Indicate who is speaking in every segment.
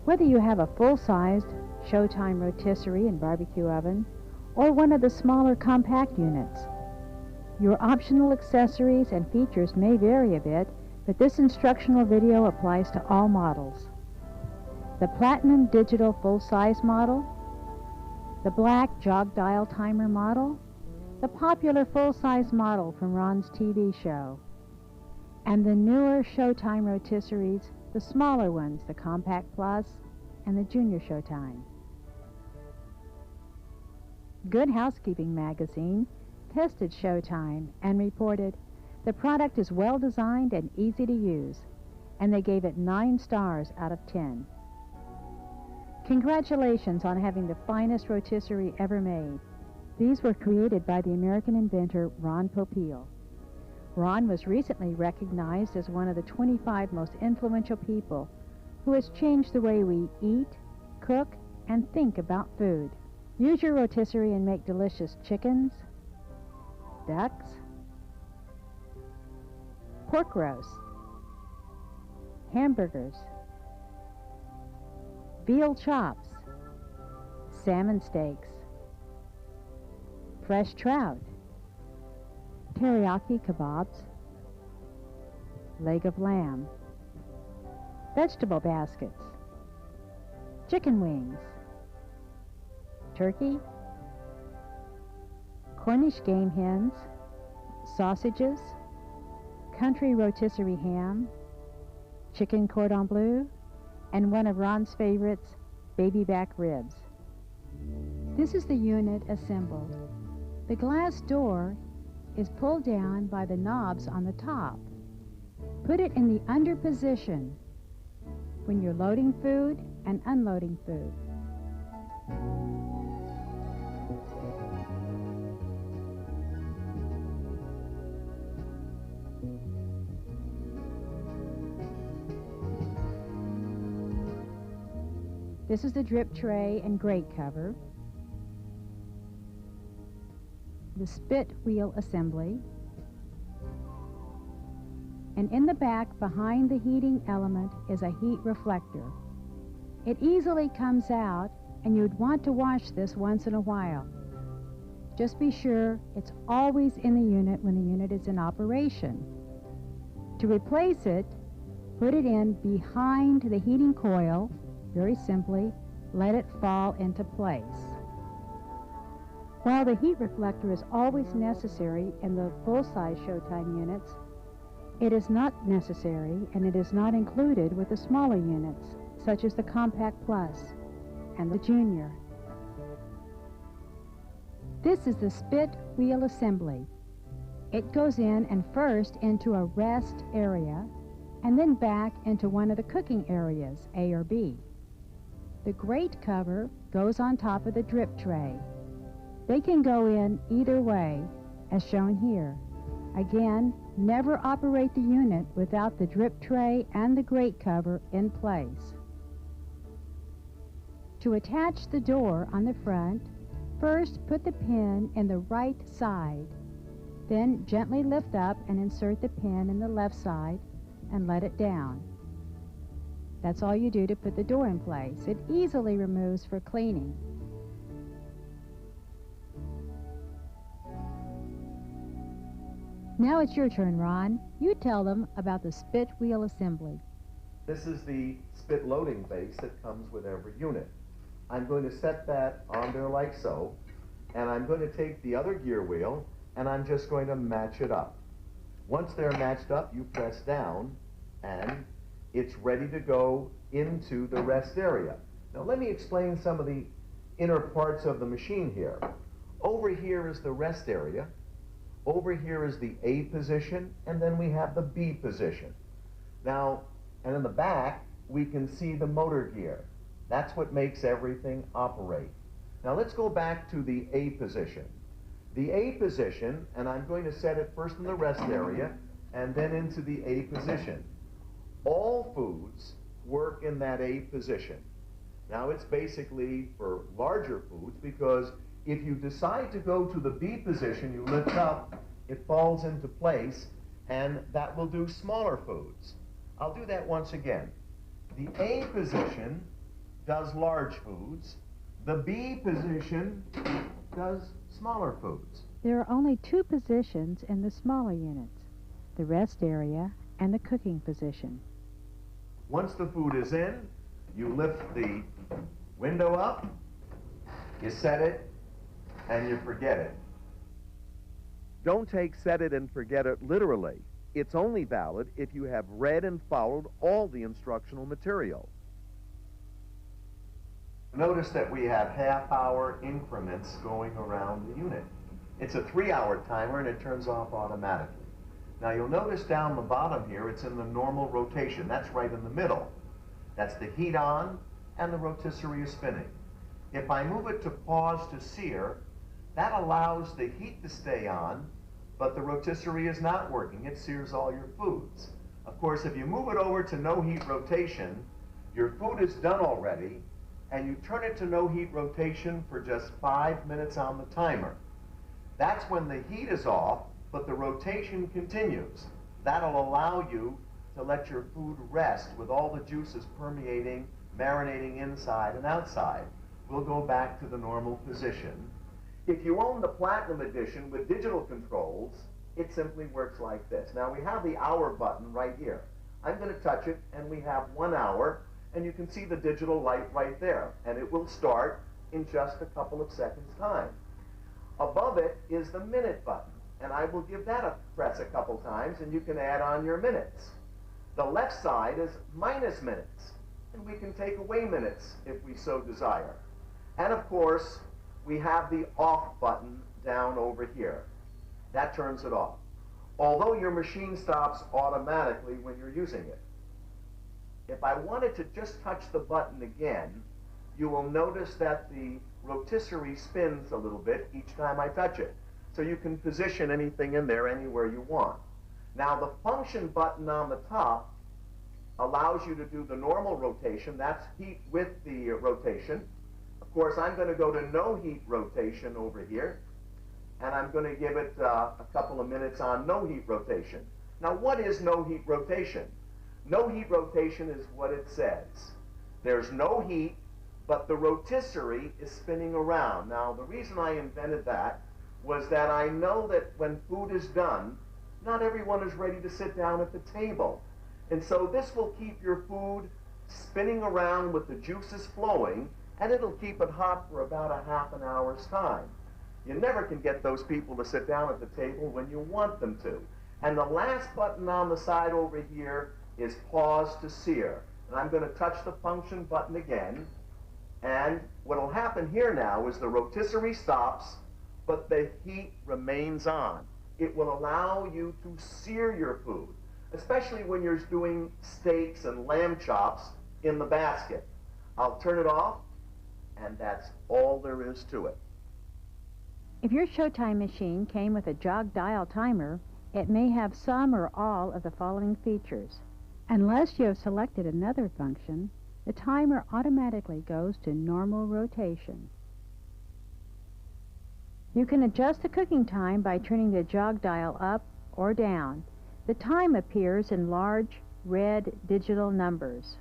Speaker 1: Whether you have a full-sized Showtime rotisserie and barbecue oven or one of the smaller compact units, your optional accessories and features may vary a bit, but this instructional video applies to all models. The Platinum Digital full-size model, the black jog dial timer model, the popular full-size model from Ron's TV show, and the newer Showtime rotisseries, the smaller ones, the Compact Plus and the Junior Showtime. Good Housekeeping magazine tested Showtime and reported the product is well designed and easy to use, and they gave it 9 stars out of 10. Congratulations on having the finest rotisserie ever made. These were created by the American inventor Ron Popeil. Ron was recently recognized as one of the 25 most influential people who has changed the way we eat, cook, and think about food. Use your rotisserie and make delicious chickens, ducks, pork roasts, hamburgers, veal chops, salmon steaks, fresh trout, teriyaki kebabs, leg of lamb, vegetable baskets, chicken wings, turkey, Cornish game hens, sausages, country rotisserie ham, chicken cordon bleu, and one of Ron's favorites, baby back ribs. This is the unit assembled. The glass door is pulled down by the knobs on the top. Put it in the under position when you're loading food and unloading food. This is the drip tray and grate cover, the spit wheel assembly, and in the back behind the heating element is a heat reflector. It easily comes out, and you'd want to wash this once in a while. Just be sure it's always in the unit when the unit is in operation. To replace it, put it in behind the heating coil. Very simply, let it fall into place. While the heat reflector is always necessary in the full-size Showtime units, it is not necessary and it is not included with the smaller units, such as the Compact Plus and the Junior. This is the spit wheel assembly. It goes in and first into a rest area and then back into one of the cooking areas, A or B. The grate cover goes on top of the drip tray. They can go in either way, as shown here. Again, never operate the unit without the drip tray and the grate cover in place. To attach the door on the front, first put the pin in the right side. Then gently lift up and insert the pin in the left side and let it down. That's all you do to put the door in place. It easily removes for cleaning. Now it's your turn, Ron. You tell them about the spit wheel assembly.
Speaker 2: This is the spit loading base that comes with every unit. I'm going to set that on there like so, and I'm going to take the other gear wheel and I'm just going to match it up. Once they're matched up, you press down and it's ready to go into the rest area. Now let me explain some of the inner parts of the machine here. Over here is the rest area. Over here is the A position, and then we have the B position. Now, and in the back, we can see the motor gear. That's what makes everything operate. Now let's go back to the A position. The A position, and I'm going to set it first in the rest area, and then into the A position. All foods work in that A position. Now it's basically for larger foods because if you decide to go to the B position, you lift up, it falls into place, and that will do smaller foods. I'll do that once again. The A position does large foods. The B position does smaller foods.
Speaker 1: There are only two positions in the smaller units, the rest area and the cooking position.
Speaker 2: Once the food is in, you lift the window up, you set it, and you forget it. Don't take set it and forget it literally. It's only valid if you have read and followed all the instructional material. Notice that we have half-hour increments going around the unit. It's a 3-hour timer and it turns off automatically. Now you'll notice down the bottom here, it's in the normal rotation. That's right in the middle. That's the heat on and the rotisserie is spinning. If I move it to pause to sear, that allows the heat to stay on, but the rotisserie is not working. It sears all your foods. Of course, if you move it over to no heat rotation, your food is done already, and you turn it to no heat rotation for just 5 minutes on the timer. That's when the heat is off, but the rotation continues. That'll allow you to let your food rest with all the juices permeating, marinating inside and outside. We'll go back to the normal position. If you own the Platinum Edition with digital controls, it simply works like this. Now we have the hour button right here. I'm going to touch it and we have 1 hour, and you can see the digital light right there, and it will start in just a couple of seconds time. Above it is the minute button, and I will give that a press a couple times and you can add on your minutes. The left side is minus minutes, and we can take away minutes if we so desire. And of course, we have the off button down over here. That turns it off. Although your machine stops automatically when you're using it. If I wanted to just touch the button again, you will notice that the rotisserie spins a little bit each time I touch it. So you can position anything in there anywhere you want. Now the function button on the top allows you to do the normal rotation. That's heat with the rotation. Of course, I'm going to go to no heat rotation over here, and I'm going to give it a couple of minutes on no heat rotation. Now, what is no heat rotation? No heat rotation is what it says. There's no heat, but the rotisserie is spinning around. Now, the reason I invented that was that I know that when food is done, not everyone is ready to sit down at the table. And so this will keep your food spinning around with the juices flowing, and it'll keep it hot for about a half an hour's time. You never can get those people to sit down at the table when you want them to. And the last button on the side over here is pause to sear. And I'm going to touch the function button again. And what will happen here now is the rotisserie stops, but the heat remains on. It will allow you to sear your food, especially when you're doing steaks and lamb chops in the basket. I'll turn it off, and that's all there is to it.
Speaker 1: If your Showtime machine came with a jog dial timer, it may have some or all of the following features. Unless you have selected another function, the timer automatically goes to normal rotation. You can adjust the cooking time by turning the jog dial up or down. The time appears in large red digital numbers.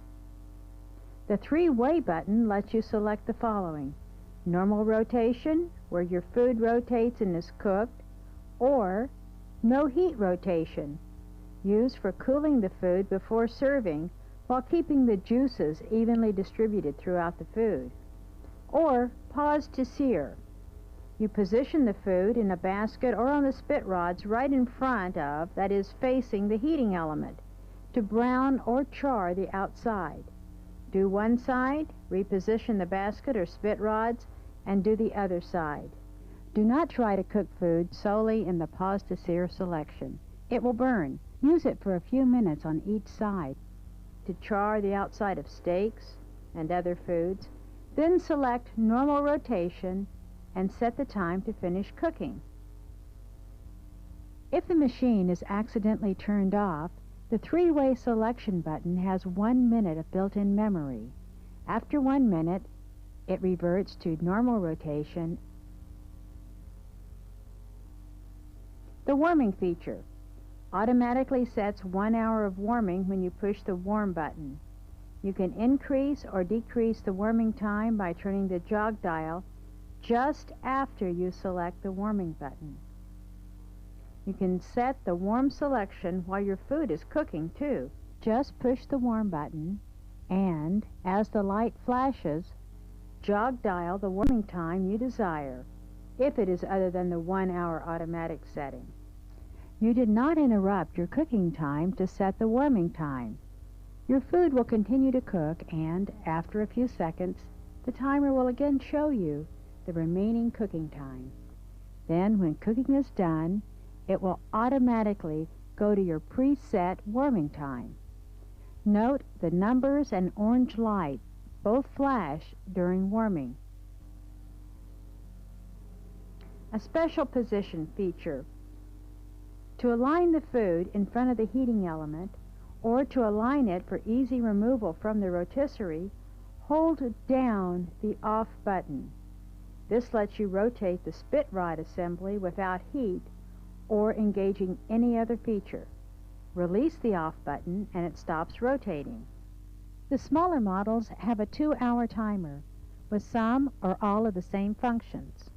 Speaker 1: The three-way button lets you select the following: normal rotation, where your food rotates and is cooked, or no heat rotation, used for cooling the food before serving while keeping the juices evenly distributed throughout the food, or pause to sear. You position the food in a basket or on the spit rods right in front of, that is, facing the heating element, to brown or char the outside. Do one side, reposition the basket or spit rods, and do the other side. Do not try to cook food solely in the pause to sear selection. It will burn. Use it for a few minutes on each side to char the outside of steaks and other foods. Then select normal rotation and set the time to finish cooking. If the machine is accidentally turned off, the three-way selection button has 1 minute of built-in memory. After 1 minute, it reverts to normal rotation. The warming feature automatically sets 1 hour of warming when you push the warm button. You can increase or decrease the warming time by turning the jog dial just after you select the warming button. You can set the warm selection while your food is cooking too. Just push the warm button and, as the light flashes, jog dial the warming time you desire, if it is other than the 1-hour automatic setting. You did not interrupt your cooking time to set the warming time. Your food will continue to cook, and after a few seconds, the timer will again show you the remaining cooking time. Then, when cooking is done, it will automatically go to your preset warming time. Note the numbers and orange light both flash during warming. A special position feature. To align the food in front of the heating element, or to align it for easy removal from the rotisserie, hold down the off button. This lets you rotate the spit rod assembly without heat or engaging any other feature. Release the off button and it stops rotating. The smaller models have a 2-hour timer with some or all of the same functions.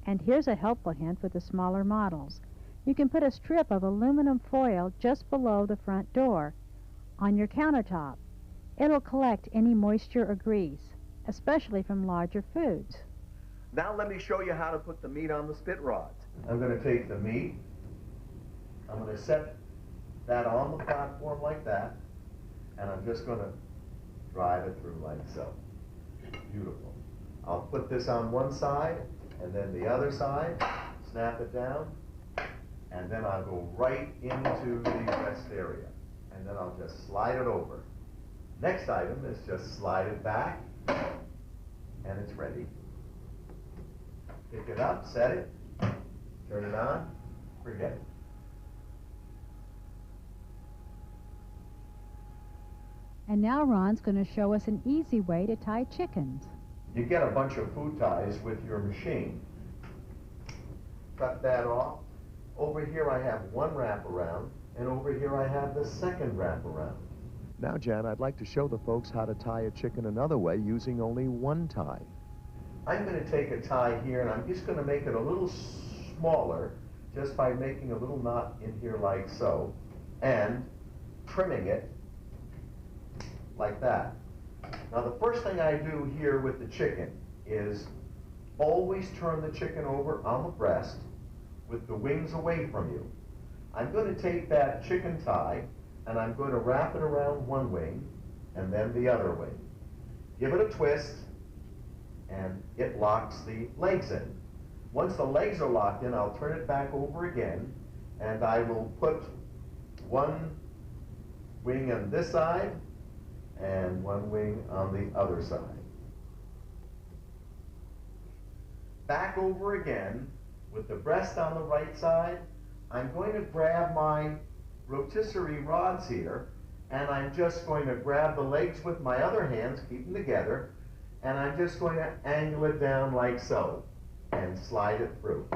Speaker 1: And here's a helpful hint with the smaller models. You can put a strip of aluminum foil just below the front door on your countertop. It'll collect any moisture or grease, especially from larger foods.
Speaker 2: Now let me show you how to put the meat on the spit rods. I'm going to take the meat, I'm going to set that on the platform like that, and I'm just going to drive it through like so. Beautiful. I'll put this on one side, and then the other side, snap it down, and then I'll go right into the rest area. And then I'll just slide it over. Next item is just slide it back, and it's ready. Pick it up, set it, turn it on, forget it.
Speaker 1: And now Ron's going to show us an easy way to tie chickens.
Speaker 2: You get a bunch of food ties with your machine. Cut that off. Over here I have one wraparound, and over here I have the second wraparound. Now, Jan, I'd like to show the folks how to tie a chicken another way using only one tie. I'm going to take a tie here, and I'm just going to make it a little smaller just by making a little knot in here like so, and trimming it like that. Now, the first thing I do here with the chicken is always turn the chicken over on the breast with the wings away from you. I'm going to take that chicken tie and I'm going to wrap it around one wing and then the other wing. Give it a twist and it locks the legs in. Once the legs are locked in, I'll turn it back over again and I will put one wing on this side and one wing on the other side. Back over again with the breast on the right side. I'm going to grab my rotisserie rods here and I'm just going to grab the legs with my other hands, keep them together, and I'm just going to angle it down like so and slide it through.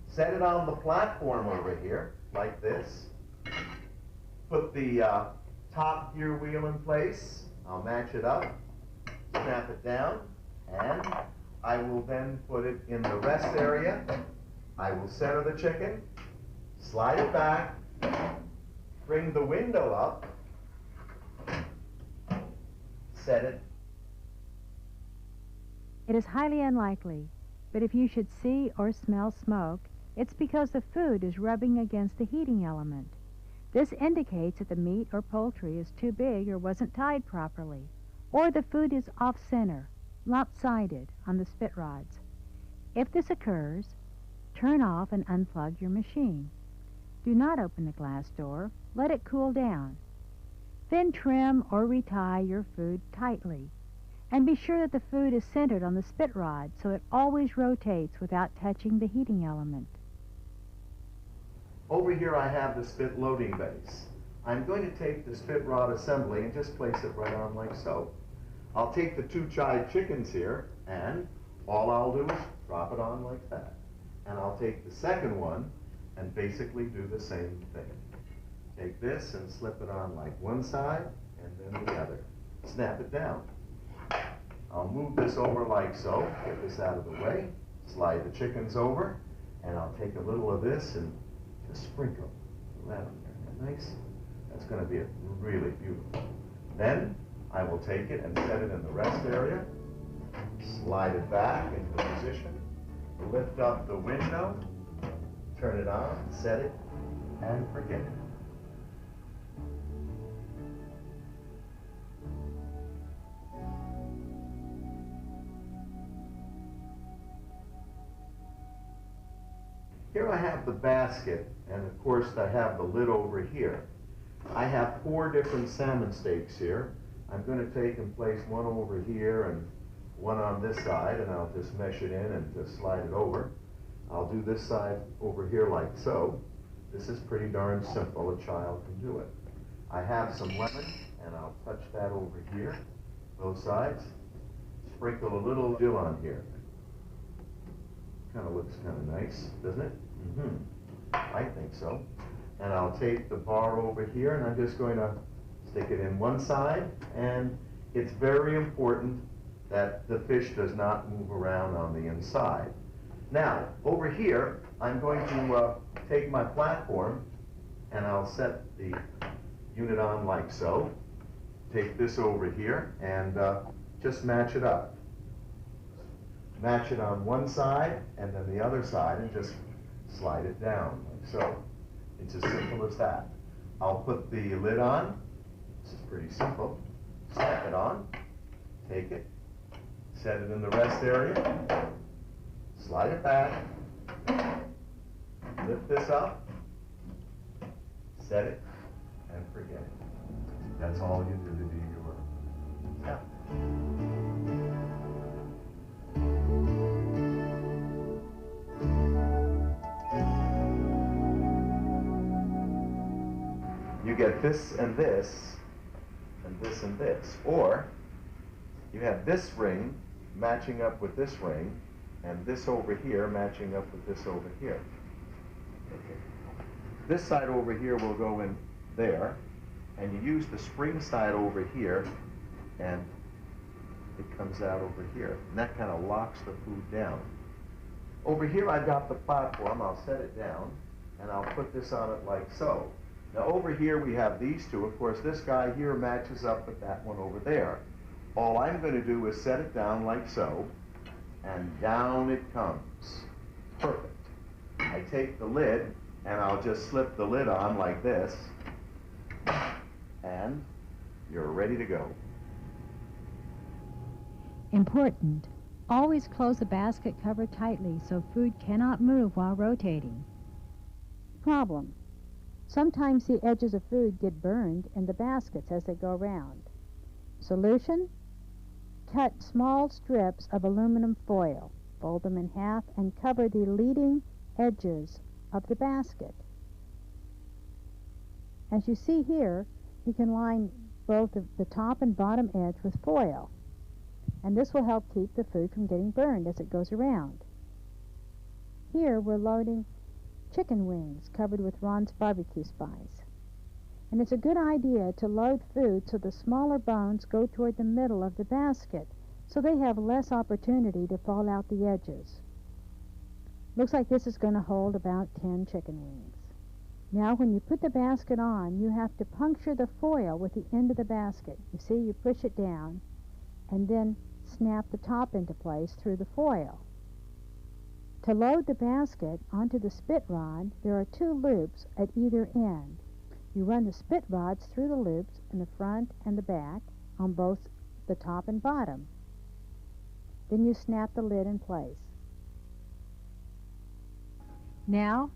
Speaker 2: Set it on the platform over here like this. Put the top gear wheel in place. I'll match it up, snap it down, and I will then put it in the rest area. I will center the chicken, slide it back, bring the window up, set it.
Speaker 1: It is highly unlikely, but if you should see or smell smoke, it's because the food is rubbing against the heating element. This indicates that the meat or poultry is too big or wasn't tied properly, or the food is off-center, lopsided on the spit rods. If this occurs, turn off and unplug your machine. Do not open the glass door. Let it cool down. Then trim or retie your food tightly. And be sure that the food is centered on the spit rod so it always rotates without touching the heating element.
Speaker 2: Over here I have the spit loading base. I'm going to take the spit rod assembly and just place it right on like so. I'll take the two chive chickens here and all I'll do is drop it on like that. And I'll take the second one and basically do the same thing. Take this and slip it on like one side and then the other. Snap it down. I'll move this over like so, get this out of the way, slide the chickens over, and I'll take a little of this and just sprinkle that on there. Isn't that nice? That's going to be really beautiful. Then I will take it and set it in the rest area, slide it back into position, lift up the window, turn it on, set it, and forget it. Here I have the basket, and of course I have the lid over here. I have 4 different salmon steaks here. I'm going to take and place one over here and one on this side, and I'll just mesh it in and just slide it over. I'll do this side over here like so. This is pretty darn simple. A child can do it. I have some lemon, and I'll touch that over here, both sides. Sprinkle a little dill on here. Kind of looks kind of nice, doesn't it? I think so. And I'll take the bar over here, and I'm just going to stick it in one side, and it's very important that the fish does not move around on the inside. Now, over here, I'm going to take my platform, and I'll set the unit on like so. Take this over here, and just match it up. Match it on one side, and then the other side, and just slide it down like so. It's as simple as that. I'll put the lid on. This is pretty simple. Snap it on, take it, set it in the rest area, slide it back, lift this up, set it, and forget it. That's all you do to do your work. You get this and this, and this and this. Or you have this ring matching up with this ring, and this over here matching up with this over here. Okay. This side over here will go in there, and you use the spring side over here, and it comes out over here. And that kind of locks the food down. Over here I've got the platform. I'll set it down, and I'll put this on it like so. Now over here we have these two. Of course this guy here matches up with that one over there. All I'm going to do is set it down like so, and down it comes. Perfect. I take the lid, and I'll just slip the lid on like this, and you're ready to go.
Speaker 1: Important. Always close the basket cover tightly so food cannot move while rotating. Problem. Sometimes the edges of food get burned in the baskets as they go around. Solution? Cut small strips of aluminum foil, fold them in half, and cover the leading edges of the basket. As you see here, you can line both the top and bottom edge with foil, and this will help keep the food from getting burned as it goes around. Here we're loading chicken wings covered with Ron's barbecue spice. And it's a good idea to load food so the smaller bones go toward the middle of the basket so they have less opportunity to fall out the edges. Looks like this is going to hold about 10 chicken wings. Now when you put the basket on, you have to puncture the foil with the end of the basket. You see, you push it down and then snap the top into place through the foil. To load the basket onto the spit rod, there are 2 loops at either end. You run the spit rods through the loops in the front and the back on both the top and bottom. Then you snap the lid in place. Now,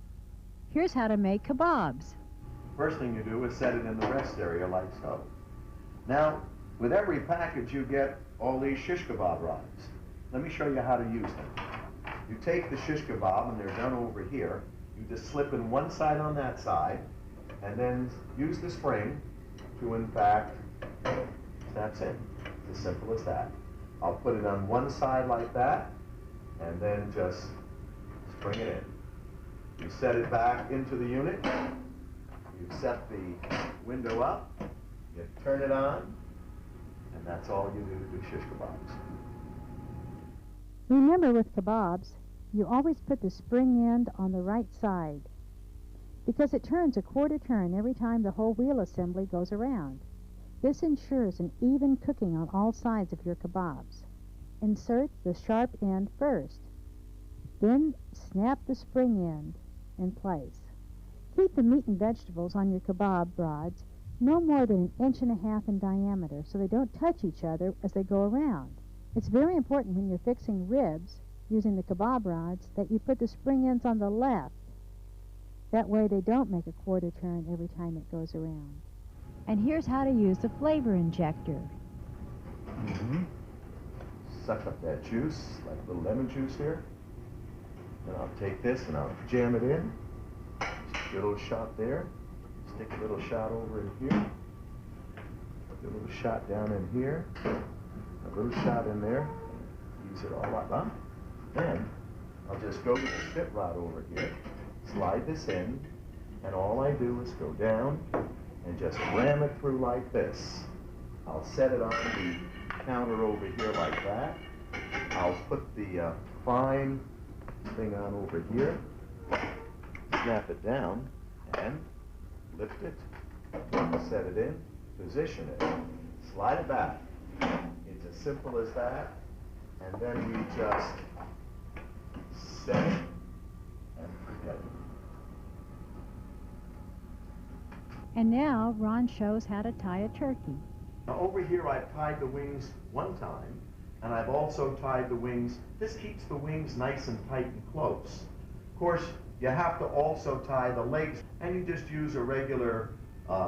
Speaker 1: here's how to make kebabs.
Speaker 2: First thing you do is set it in the rest area like so. Now, with every package you get all these shish kebab rods. Let me show you how to use them. You take the shish kebab, and they're done over here. You just slip in one side on that side, and then use the spring to, in fact, snaps in. It's as simple as that. I'll put it on one side like that, and then just spring it in. You set it back into the unit. You set the window up, You turn it on, and that's all you do to do shish kebabs.
Speaker 1: Remember, with kebabs, you always put the spring end on the right side because it turns a quarter turn every time the whole wheel assembly goes around. This ensures an even cooking on all sides of your kebabs. Insert the sharp end first. Then snap the spring end in place. Keep the meat and vegetables on your kebab rods no more than 1.5 inches in diameter so they don't touch each other as they go around. It's very important when you're fixing ribs using the kebab rods that you put the spring ends on the left. That way they don't make a quarter turn every time it goes around. And here's how to use the flavor injector.
Speaker 2: Suck up that juice, like a little lemon juice here. Then I'll take this and I'll jam it in. Just a little shot there. Stick a little shot over in here. A little shot down in here. A little shot in there. Use it all up. Then I'll just go to the spit rod over here, slide this in, and all I do is go down and just ram it through like this. I'll set it on the counter over here like that. I'll put the fine thing on over here, snap it down, and lift it, set it in, position it, slide it back. It's as simple as that, and then we just set it and forget it.
Speaker 1: And now Ron shows how to tie a turkey.
Speaker 2: Now over here I've tied the wings one time, and I've also tied the wings. This keeps the wings nice and tight and close. Of course, you have to also tie the legs, and you just use a regular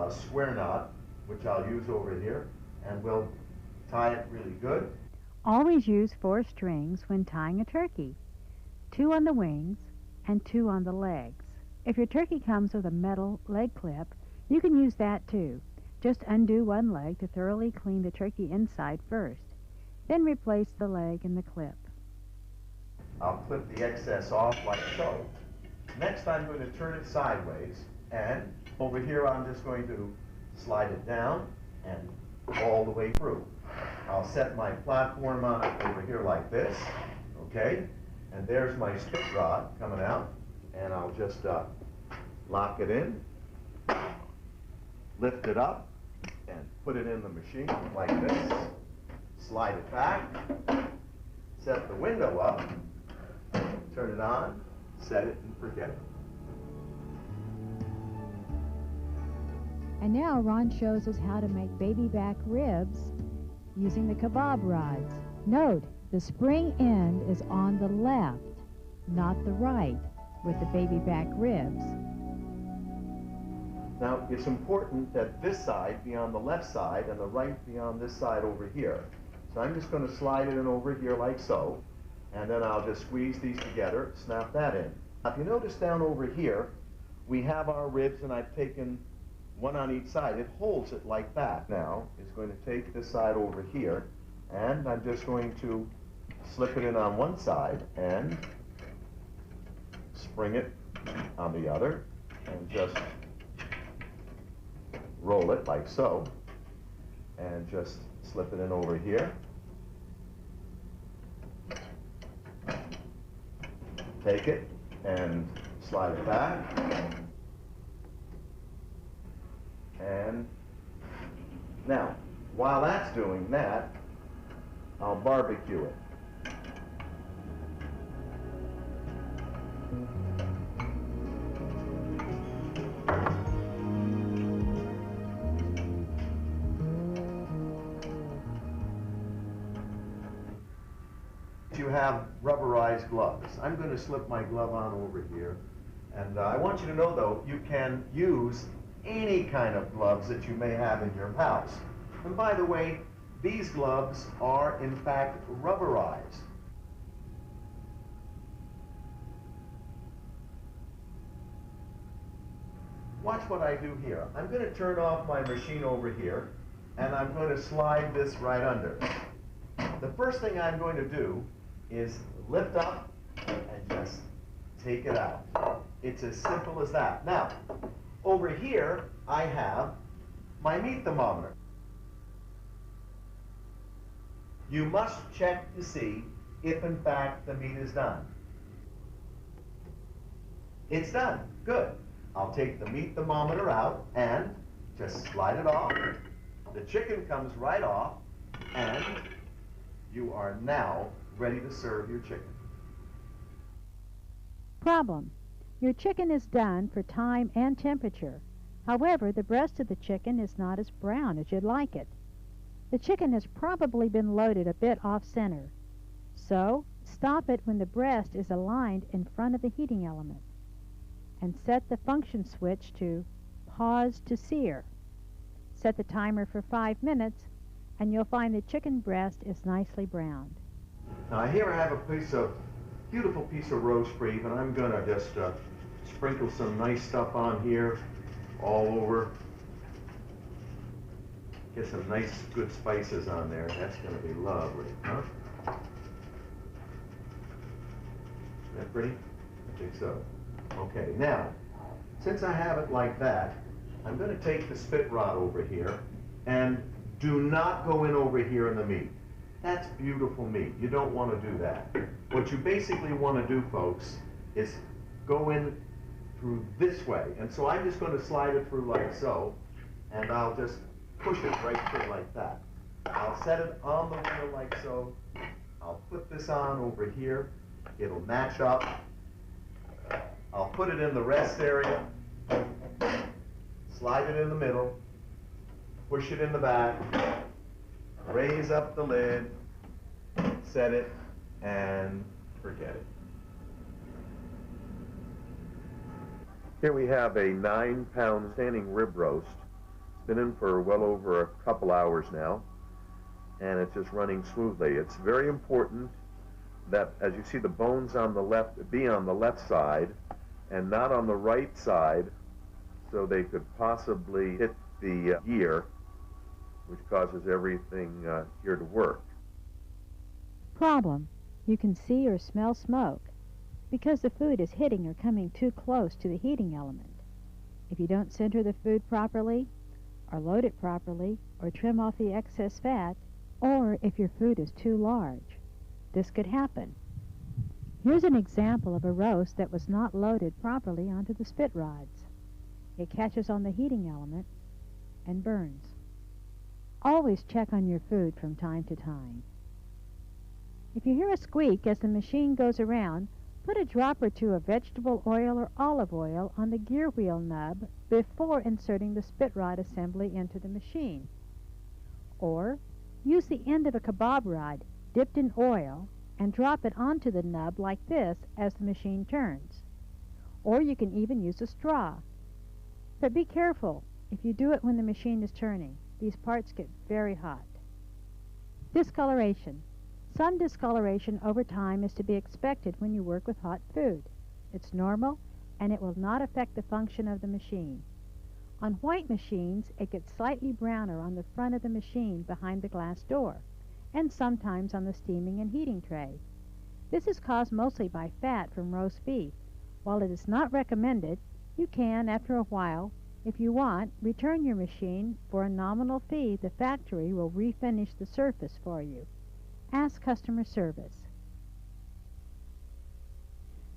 Speaker 2: square knot, which I'll use over here, and we'll tie it really good.
Speaker 1: Always use 4 strings when tying a turkey, 2 on the wings and 2 on the legs. If your turkey comes with a metal leg clip, you can use that too. Just undo one leg to thoroughly clean the turkey inside first. Then replace the leg and the clip.
Speaker 2: I'll clip the excess off like so. Next I'm going to turn it sideways, and over here I'm just going to slide it down and all the way through. I'll set my platform on it over here like this, okay? And there's my spit rod coming out, and I'll just lock it in, lift it up, and put it in the machine like this. Slide it back, set the window up, turn it on, set it, and forget it.
Speaker 1: And now Ron shows us how to make baby back ribs using the kebab rods. Note, the spring end is on the left, not the right, with the baby back ribs.
Speaker 2: Now, it's important that this side be on the left side and the right be on this side over here. So I'm just going to slide it in over here like so, and then I'll just squeeze these together, snap that in. Now, if you notice down over here, we have our ribs, and I've taken one on each side. It holds it like that. Now, it's going to take this side over here, and I'm just going to slip it in on one side and spring it on the other, and just roll it like so, and just slip it in over here. Take it and slide it back, and now, while that's doing that, I'll barbecue it. You have rubberized gloves. I'm going to slip my glove on over here, and I want you to know, though, you can use any kind of gloves that you may have in your house. And by the way, these gloves are in fact rubberized. Watch what I do here. I'm going to turn off my machine over here, and I'm going to slide this right under. The first thing I'm going to do is lift up and just take it out. It's as simple as that. Now, over here I have my meat thermometer. You must check to see if in fact the meat is done. It's done. Good. I'll take the meat thermometer out and just slide it off. The chicken comes right off, and you are now ready to serve your chicken.
Speaker 1: Problem. Your chicken is done for time and temperature. However, the breast of the chicken is not as brown as you'd like it. The chicken has probably been loaded a bit off-center. So, stop it when the breast is aligned in front of the heating element, and set the function switch to Pause to Sear. Set the timer for 5 minutes, and you'll find the chicken breast is nicely browned.
Speaker 2: Now here I have a beautiful piece of roast beef, and I'm gonna just sprinkle some nice stuff on here, all over. Get some nice, good spices on there. That's gonna be lovely, huh? Is that pretty? I think so. Okay, now, since I have it like that, I'm going to take the spit rod over here, and do not go in over here in the meat. That's beautiful meat. You don't want to do that. What you basically want to do, folks, is go in through this way. And so I'm just going to slide it through like so, and I'll just push it right through like that. I'll set it on the wheel like so. I'll put this on over here. It'll match up. I'll put it in the rest area, slide it in the middle, push it in the back, raise up the lid, set it, and forget it. Here we have a 9-pound standing rib roast. It's been in for well over a couple hours now, and it's just running smoothly. It's very important that, as you see, the bones on the left be on the left side and not on the right side, so they could possibly hit the gear, which causes everything here to work.
Speaker 1: Problem. You can see or smell smoke because the food is hitting or coming too close to the heating element. If you don't center the food properly, or load it properly, or trim off the excess fat, or if your food is too large, this could happen. Here's an example of a roast that was not loaded properly onto the spit rods. It catches on the heating element and burns. Always check on your food from time to time. If you hear a squeak as the machine goes around, put a drop or two of vegetable oil or olive oil on the gear wheel nub before inserting the spit rod assembly into the machine. Or use the end of a kebab rod dipped in oil and drop it onto the nub like this as the machine turns. Or you can even use a straw. But be careful if you do it when the machine is turning. These parts get very hot. Discoloration. Some discoloration over time is to be expected when you work with hot food. It's normal, and it will not affect the function of the machine. On white machines, it gets slightly browner on the front of the machine behind the glass door, and sometimes on the steaming and heating tray. This is caused mostly by fat from roast beef. While it is not recommended, you can, after a while, if you want, return your machine. For a nominal fee, the factory will refinish the surface for you. Ask customer service.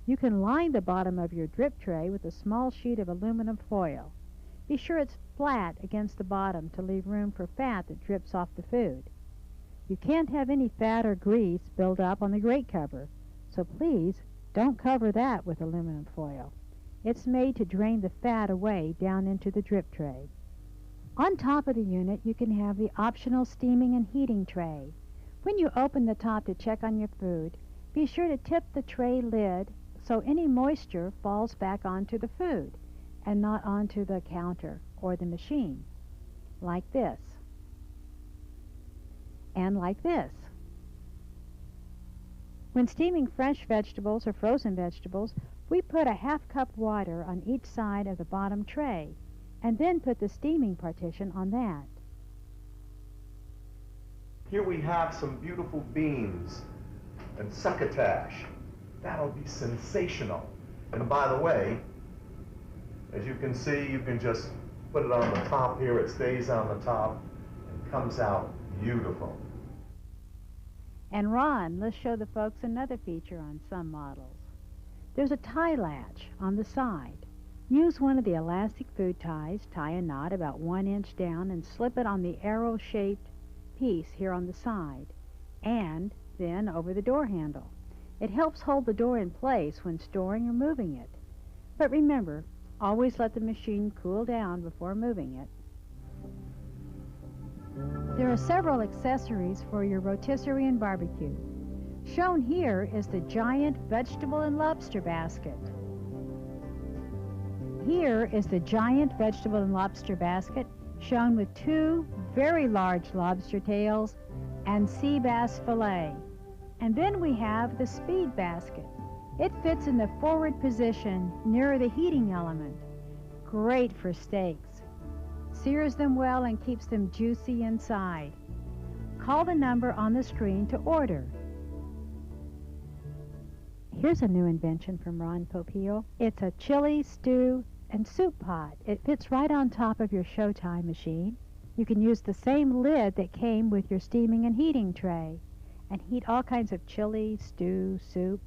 Speaker 1: You can line the bottom of your drip tray with a small sheet of aluminum foil. Be sure it's flat against the bottom to leave room for fat that drips off the food. You can't have any fat or grease build up on the grate cover, so please don't cover that with aluminum foil. It's made to drain the fat away down into the drip tray. On top of the unit, you can have the optional steaming and heating tray. When you open the top to check on your food, be sure to tip the tray lid so any moisture falls back onto the food and not onto the counter or the machine, like this. And like this. When steaming fresh vegetables or frozen vegetables, we put a half-cup water on each side of the bottom tray, and then put the steaming partition on that.
Speaker 2: Here we have some beautiful beans and succotash. That'll be sensational. And by the way, as you can see, you can just put it on the top here, it stays on the top and comes out beautiful.
Speaker 1: And Ron, let's show the folks another feature on some models. There's a tie latch on the side. Use one of the elastic food ties, tie a knot about 1 inch down and slip it on the arrow-shaped piece here on the side, and then over the door handle. It helps hold the door in place when storing or moving it. But remember, always let the machine cool down before moving it. There are several accessories for your rotisserie and barbecue. Shown here is the giant vegetable and lobster basket. Here is the giant vegetable and lobster basket, shown with 2 very large lobster tails and sea bass fillet. And then we have the speed basket. It fits in the forward position near the heating element. Great for steaks. Sears them well and keeps them juicy inside. Call the number on the screen to order. Here's a new invention from Ron Popeil. It's a chili, stew, and soup pot. It fits right on top of your Showtime machine. You can use the same lid that came with your steaming and heating tray and heat all kinds of chili, stew, soup.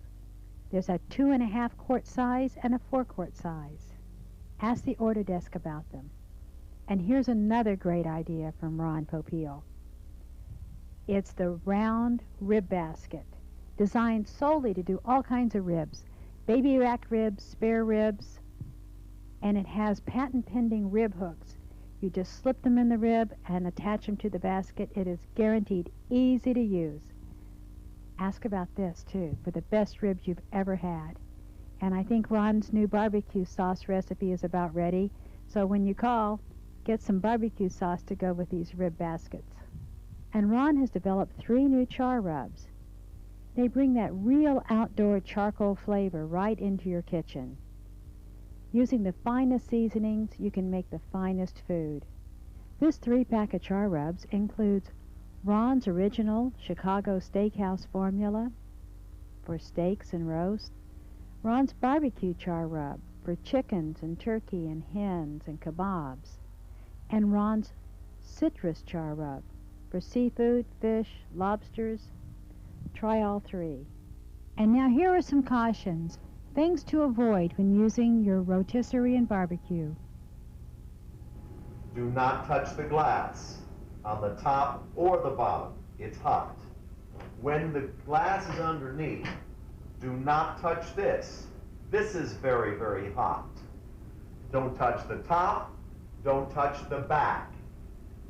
Speaker 1: There's a 2.5 quart size and a 4 quart size. Ask the order desk about them. And here's another great idea from Ron Popeil. It's the round rib basket, designed solely to do all kinds of ribs, baby back ribs, spare ribs, and it has patent-pending rib hooks. You just slip them in the rib and attach them to the basket. It is guaranteed easy to use. Ask about this, too, for the best ribs you've ever had. And I think Ron's new barbecue sauce recipe is about ready, so when you call, get some barbecue sauce to go with these rib baskets. And Ron has developed 3 new char rubs. They bring that real outdoor charcoal flavor right into your kitchen. Using the finest seasonings, you can make the finest food. This 3-pack of char rubs includes Ron's original Chicago Steakhouse formula for steaks and roast, Ron's barbecue char rub for chickens and turkey and hens and kebabs, and Ron's citrus char rub for seafood, fish, lobsters. Try all 3. And now here are some cautions. Things to avoid when using your rotisserie and barbecue.
Speaker 2: Do not touch the glass on the top or the bottom. It's hot. When the glass is underneath, do not touch this. This is very, very hot. Don't touch the top. Don't touch the back.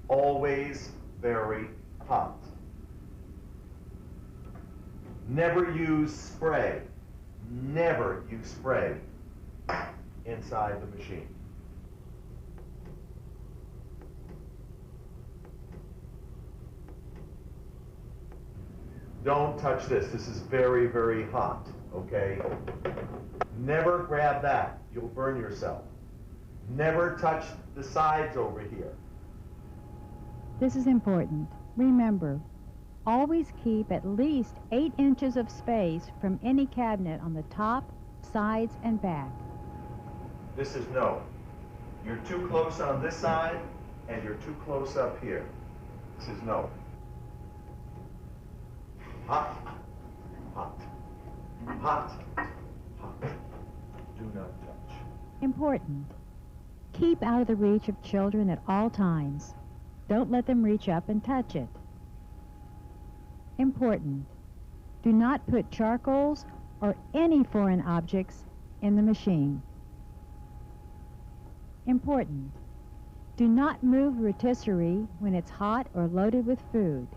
Speaker 2: Always very hot. Never use spray. Never use spray inside the machine. Don't touch this. This is very, very hot, okay? Never grab that. You'll burn yourself. Never touch the sides over here.
Speaker 1: This is important. Remember, always keep at least 8 inches of space from any cabinet on the top, sides, and back.
Speaker 2: This is no. You're too close on this side, and you're too close up here. This is no. Hot, hot, hot, hot. Do not touch.
Speaker 1: Important. Keep out of the reach of children at all times. Don't let them reach up and touch it. Important. Do not put charcoals or any foreign objects in the machine. Important. Do not move rotisserie when it's hot or loaded with food.